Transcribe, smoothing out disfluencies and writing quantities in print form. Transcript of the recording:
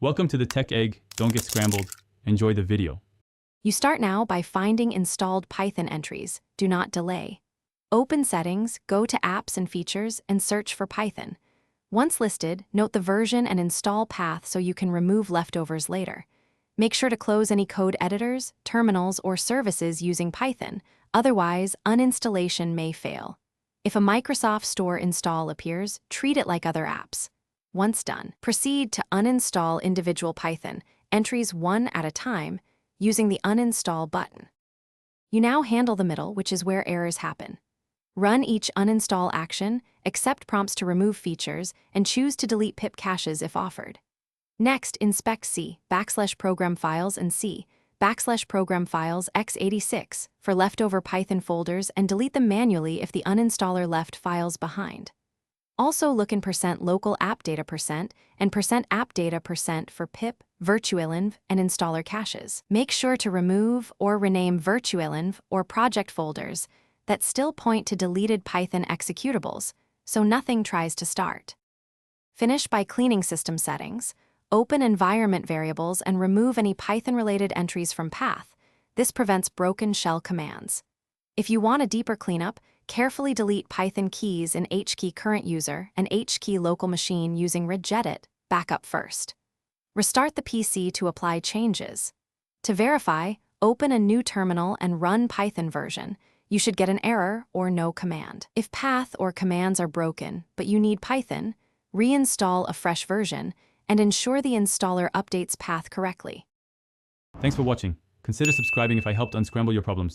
Welcome to the Tech Egg. Don't get scrambled. Enjoy the video. You start now by finding installed Python entries. Do not delay. Open Settings, go to Apps and Features, and search for Python. Once listed, note the version and install path so you can remove leftovers later. Make sure to close any code editors, terminals, or services using Python, otherwise uninstallation may fail. If a Microsoft Store install appears, treat it like other apps. Once done, proceed to uninstall individual Python entries one at a time using the Uninstall button. You now handle the middle, which is where errors happen. Run each uninstall action, accept prompts to remove features, and choose to delete pip caches if offered. Next, inspect C/program files and C/program files x86 for leftover Python folders and delete them manually if the uninstaller left files behind. Also look in %local app data % and %app data % for pip, virtualenv, and installer caches. Make sure to remove or rename virtualenv or project folders that still point to deleted Python executables, so nothing tries to start. Finish by cleaning system settings, open environment variables, and remove any Python-related entries from path. This prevents broken shell commands. If you want a deeper cleanup, carefully delete Python keys in hkey current user and hkey local machine using regedit backup first. Restart the PC to apply changes. To verify, open a new terminal and run Python version. You should get an error or no command. If path or commands are broken, but you need Python, reinstall a fresh version and ensure the installer updates path correctly. Thanks for watching. Consider subscribing if I helped unscramble your problems.